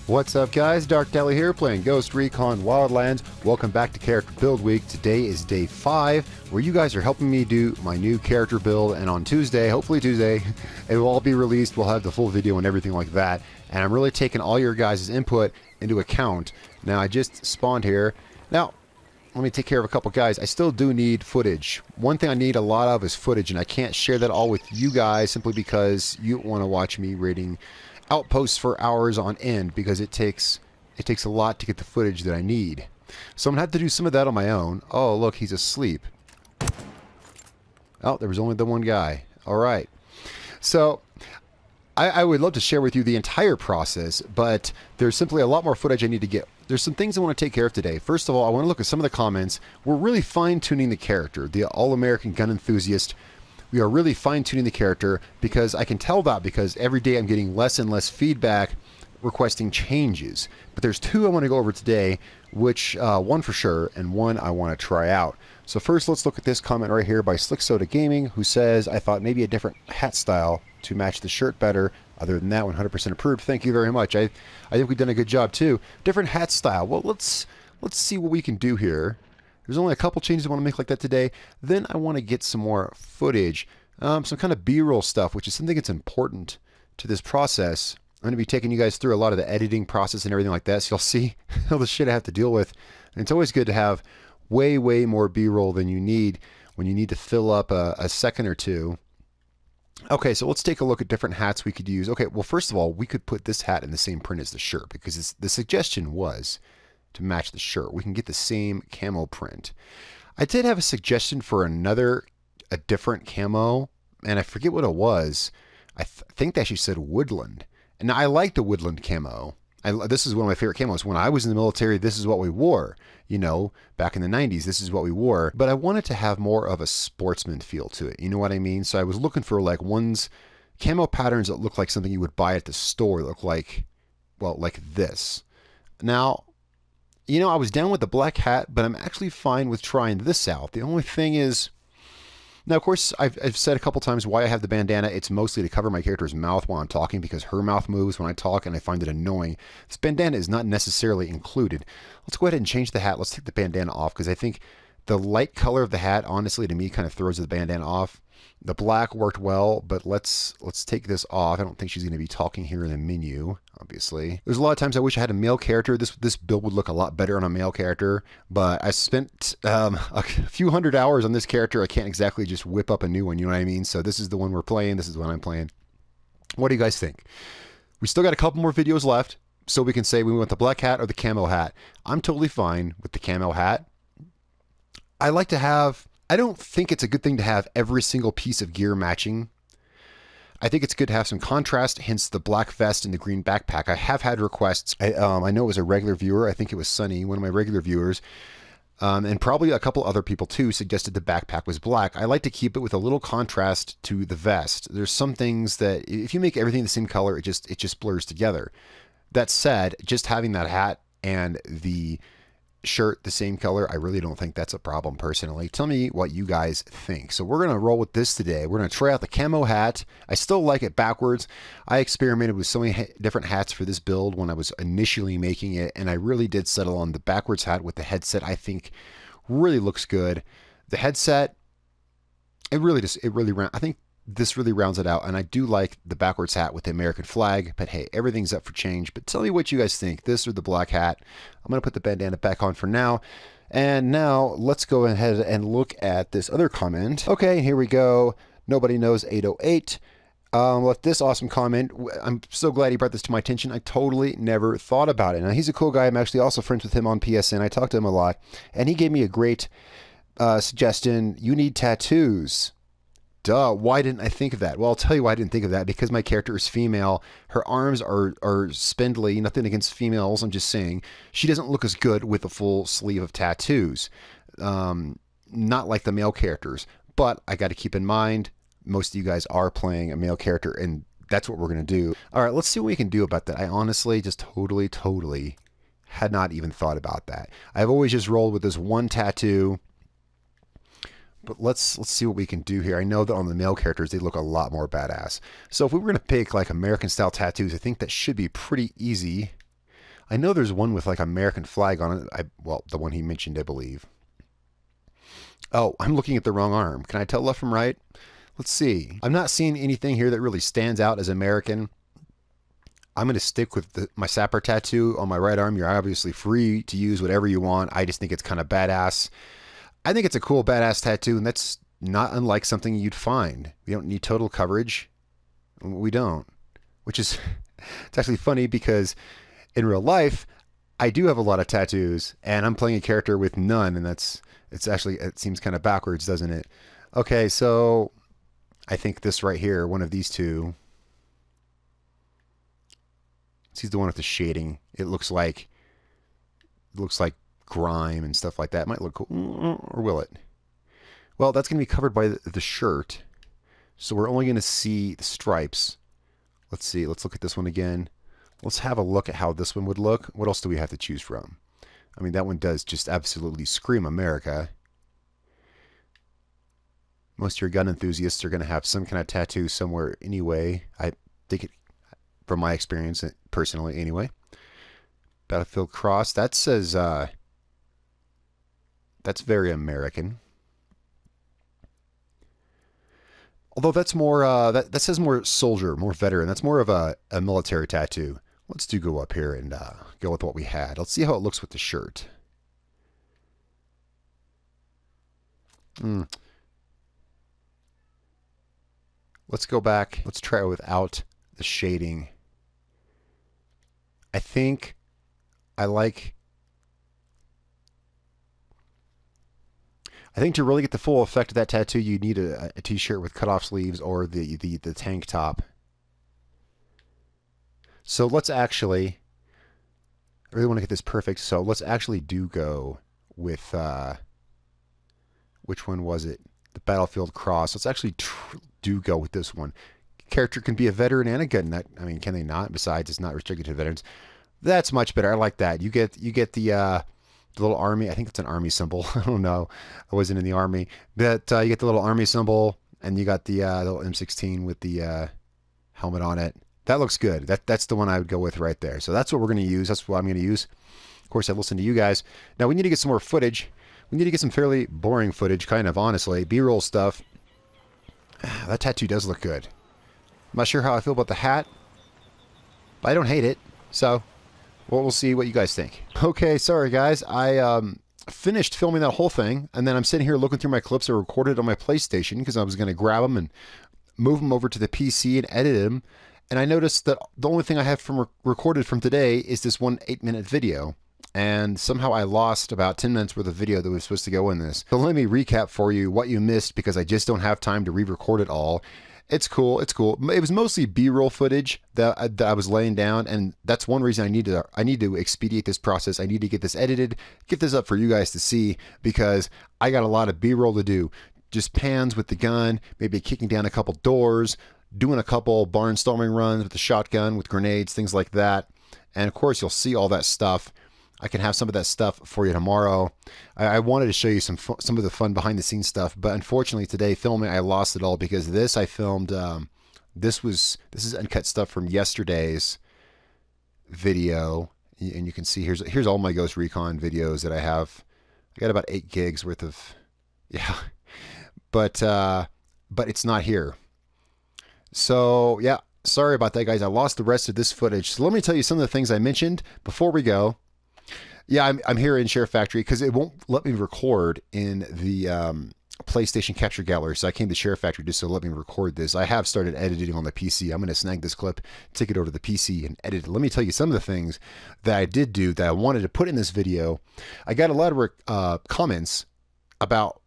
What's up guys, Darkdally here playing Ghost Recon Wildlands. Welcome back to Character Build Week. Today is day 5 where you guys are helping me do my new character build, and on Tuesday, hopefully Tuesday, it will all be released. We'll have the full video and everything like that, and I'm really taking all your guys' input into account. Now I just spawned here. Now let me take care of a couple guys. I still do need footage. One thing I need a lot of is footage, and I can't share that all with you guys simply because you don't want to watch me raiding outposts for hours on end, because it takes a lot to get the footage that I need. So I'm gonna have to do some of that on my own. Oh look, he's asleep. Oh, there was only the one guy. Alright. So I would love to share with you the entire process, but there's simply a lot more footage I need to get. There's some things I want to take care of today. First of all, I want to look at some of the comments. We're really fine-tuning the character, the All-American Gun Enthusiast. We are really fine-tuning the character, because I can tell that because every day I'm getting less and less feedback requesting changes. But there's two I want to go over today, which one for sure and one I want to try out. So first, let's look at this comment right here by Slick Soda Gaming, who says, I thought maybe a different hat style to match the shirt better. Other than that, 100% approved. Thank you very much. I think we've done a good job too. Different hat style. Well, let's see what we can do here. There's only a couple changes I want to make like that today. Then I want to get some more footage, some kind of B-roll stuff, which is something that's important to this process. I'm going to be taking you guys through a lot of the editing process and everything like that, so you'll see all the shit I have to deal with. And it's always good to have way more B-roll than you need when you need to fill up a second or two. Okay, so let's take a look at different hats we could use. Okay, well, first of all, we could put this hat in the same print as the shirt, because the suggestion was to match the shirt. We can get the same camo print. I did have a suggestion for a different camo, and I forget what it was. I think they actually said woodland. And I like the woodland camo. This is one of my favorite camos. When I was in the military, this is what we wore. You know, back in the 90s, this is what we wore. But I wanted to have more of a sportsman feel to it. You know what I mean? So I was looking for like camo patterns that look like something you would buy at the store. Look like, well, like this. Now, you know, I was down with the black hat, but I'm actually fine with trying this out. The only thing is, now of course, I've said a couple times why I have the bandana. It's mostly to cover my character's mouth while I'm talking, because her mouth moves when I talk and I find it annoying. This bandana is not necessarily included. Let's go ahead and change the hat. Let's take the bandana off, because I think the light color of the hat, honestly, to me, kind of throws the bandana off. The black worked well, but let's take this off. I don't think she's going to be talking here in the menu, obviously. There's a lot of times I wish I had a male character. This build would look a lot better on a male character, but I spent a few hundred hours on this character. I can't exactly just whip up a new one, you know what I mean? So this is the one we're playing. This is the one I'm playing. What do you guys think? We still got a couple more videos left, so we can say we want the black hat or the camo hat. I'm totally fine with the camo hat. I don't think it's a good thing to have every single piece of gear matching. I think it's good to have some contrast, hence the black vest and the green backpack. I have had requests. I know it was a regular viewer. I think it was Sunny, one of my regular viewers, and probably a couple other people too suggested the backpack was black. I like to keep it with a little contrast to the vest. There's some things that if you make everything the same color, it just blurs together. That said, just having that hat and the shirt the same color, I really don't think that's a problem personally. Tell me what you guys think. So we're going to roll with this today. We're going to try out the camo hat. I still like it backwards. I experimented with so many different hats for this build when I was initially making it, and I really did settle on the backwards hat with the headset. I think really looks good. The headset, I think this really rounds it out, and I do like the backwards hat with the American flag, but hey, everything's up for change. But tell me what you guys think, this or the black hat. I'm going to put the bandana back on for now. And now let's go ahead and look at this other comment. Okay, here we go. Nobody knows 808. Left this awesome comment. I'm so glad he brought this to my attention. I totally never thought about it. Now, he's a cool guy. I'm actually also friends with him on PSN. I talk to him a lot, and he gave me a great suggestion. You need tattoos. Duh, why didn't I think of that? Well, I'll tell you why I didn't think of that. Because my character is female. Her arms are spindly. Nothing against females, I'm just saying. She doesn't look as good with a full sleeve of tattoos. Not like the male characters. But I got to keep in mind, most of you guys are playing a male character, and that's what we're going to do. All right, let's see what we can do about that. I honestly just totally had not even thought about that. I've always just rolled with this one tattoo. But let's see what we can do here. I know that on the male characters, they look a lot more badass. So if we were going to pick like American style tattoos, I think that should be pretty easy. I know there's one with like American flag on it. Well, the one he mentioned, I believe. Oh, I'm looking at the wrong arm. Can I tell left from right? Let's see. I'm not seeing anything here that really stands out as American. I'm going to stick with my sapper tattoo on my right arm. You're obviously free to use whatever you want. I just think it's kind of badass. I think it's a cool, badass tattoo, and that's not unlike something you'd find. We don't need total coverage. We don't. Which is, it's actually funny because in real life, I do have a lot of tattoos, and I'm playing a character with none, and it seems kind of backwards, doesn't it? Okay, so I think this right here, one of these two. He's the one with the shading. It looks like grime and stuff like that. It might look cool, or will it? Well, that's going to be covered by the shirt, so we're only going to see the stripes. Let's see. Let's look at this one again. Let's have a look at how this one would look. What else do we have to choose from? I mean, that one does just absolutely scream America. Most of your gun enthusiasts are going to have some kind of tattoo somewhere anyway. I think it, from my experience, personally anyway. Battlefield Cross, that says, that's very American. Although that's more, that says more soldier, more veteran. That's more of a military tattoo. Let's go up here and go with what we had. Let's see how it looks with the shirt. Let's go back. Let's try it without the shading. I think I think to really get the full effect of that tattoo, you need a t-shirt with cut-off sleeves or the tank top. So let's actually, I really want to get this perfect, so let's actually go with, which one was it? The Battlefield Cross. Let's actually go with this one. Character can be a veteran and a gun nut. I mean, can they not? Besides, it's not restricted to veterans. That's much better. I like that. You get the little army. I think it's an army symbol. I don't know. I wasn't in the army. But you get the little army symbol, and you got the little M16 with the helmet on it. That looks good. That's the one I would go with right there. So that's what we're going to use. That's what I'm going to use. Of course, I listened to you guys. Now we need to get some more footage. We need to get some fairly boring footage, kind of, honestly. B-roll stuff. That tattoo does look good. I'm not sure how I feel about the hat, but I don't hate it. So, well, we'll see what you guys think. Okay, sorry guys. I finished filming that whole thing, and then I'm sitting here looking through my clips I recorded on my PlayStation because I was going to grab them and move them over to the PC and edit them. And I noticed that the only thing I have from recorded from today is this 1 8-minute video. And somehow I lost about 10 minutes worth of video that was supposed to go in this. So let me recap for you what you missed because I just don't have time to re-record it all. It's cool. It's cool. It was mostly B-roll footage that I was laying down, and that's one reason I need to expedite this process. I need to get this edited, get this up for you guys to see because I got a lot of B-roll to do. Just pans with the gun, maybe kicking down a couple doors, doing a couple barnstorming runs with the shotgun, with grenades, things like that. And of course, you'll see all that stuff. I can have some of that stuff for you tomorrow. I wanted to show you some of the fun behind the scenes stuff, but unfortunately today filming I lost it all because this I filmed. This is uncut stuff from yesterday's video, and you can see here's all my Ghost Recon videos that I have. I got about 8 gigs worth of, yeah, but it's not here. So yeah, sorry about that, guys. I lost the rest of this footage. So let me tell you some of the things I mentioned before we go. Yeah, I'm here in Share Factory because it won't let me record in the PlayStation Capture Gallery. So I came to Share Factory just to let me record this. I have started editing on the PC. I'm going to snag this clip, take it over to the PC, and edit it. Let me tell you some of the things that I did do that I wanted to put in this video. I got a lot of comments about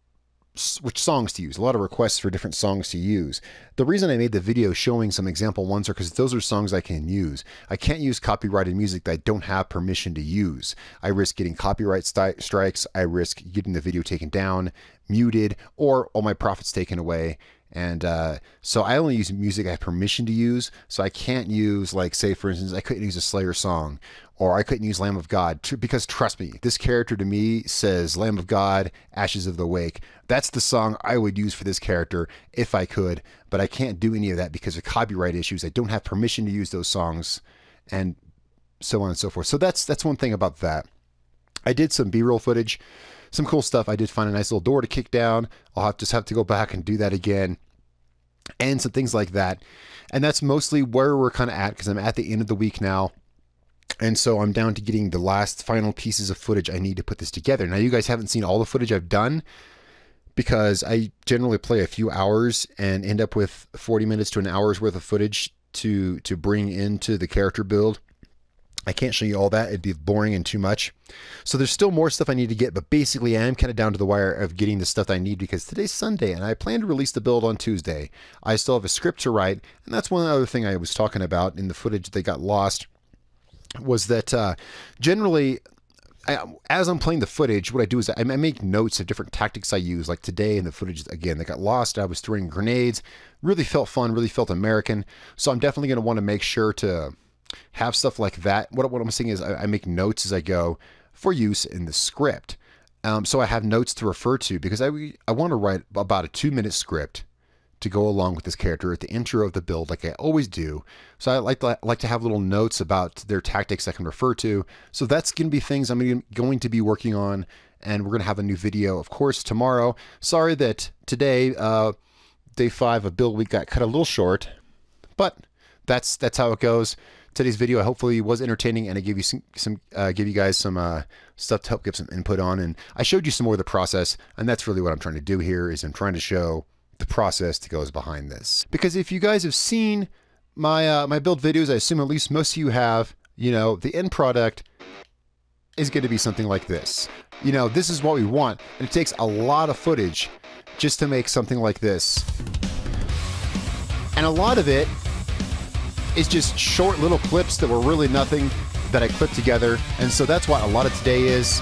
which songs to use, a lot of requests for different songs to use. The reason I made the video showing some example ones are because those are songs I can use. I can't use copyrighted music that I don't have permission to use. I risk getting copyright strikes. I risk getting the video taken down, muted, or all my profits taken away. And so I only use music I have permission to use. So I can't use, like, say, for instance, I couldn't use a Slayer song, or I couldn't use Lamb of God, because trust me, this character to me says Lamb of God, Ashes of the Wake. That's the song I would use for this character if I could, but I can't do any of that because of copyright issues. I don't have permission to use those songs. And so on and so forth. So that's one thing about that. I did some B-roll footage, some cool stuff. I did find a nice little door to kick down. I'll just have to go back and do that again, and some things like that. And that's mostly where we're kind of at, because I'm at the end of the week now. And so I'm down to getting the last final pieces of footage I need to put this together. Now, you guys haven't seen all the footage I've done, because I generally play a few hours and end up with 40 minutes to an hour's worth of footage to bring into the character build. I can't show you all that. It'd be boring and too much. So there's still more stuff I need to get, but basically I am kind of down to the wire of getting the stuff that I need, because today's Sunday and I plan to release the build on Tuesday. I still have a script to write, and that's one other thing I was talking about in the footage that got lost, was that generally, as I'm playing the footage, what I do is I make notes of different tactics I use. Like today in the footage, again, that got lost, I was throwing grenades. Really felt fun, really felt American. So I'm definitely going to want to make sure to have stuff like that. What I'm saying is I make notes as I go for use in the script. So I have notes to refer to, because I want to write about a 2-minute script to go along with this character at the intro of the build, like I always do. So I like to have little notes about their tactics I can refer to. So that's going to be things I'm going to be working on, and we're going to have a new video, of course, tomorrow. Sorry that today, day 5 of build week, got cut a little short, but that's how it goes. Today's video hopefully was entertaining, and I gave you give you guys some stuff to help give some input on, and I showed you some more of the process, and that's really what I'm trying to do here. Is I'm trying to show the process that goes behind this. Because if you guys have seen my my build videos, I assume at least most of you have, you know, the end product is going to be something like this. You know, this is what we want, and it takes a lot of footage just to make something like this, and a lot of it is just short little clips that were really nothing, that I clipped together. And so that's what a lot of today is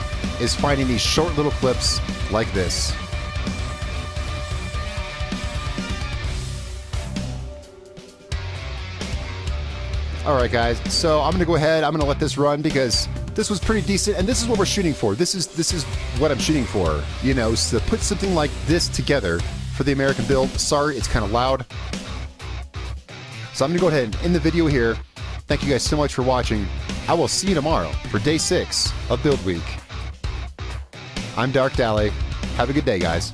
finding these short little clips like this. All right, guys, so I'm gonna go ahead, I'm gonna let this run, because this was pretty decent, and this is what we're shooting for. This is what I'm shooting for, you know, so to put something like this together for the American build. Sorry, it's kind of loud. So I'm going to go ahead and end the video here. Thank you guys so much for watching. I will see you tomorrow for day 6 of Build Week. I'm Darkdally. Have a good day, guys.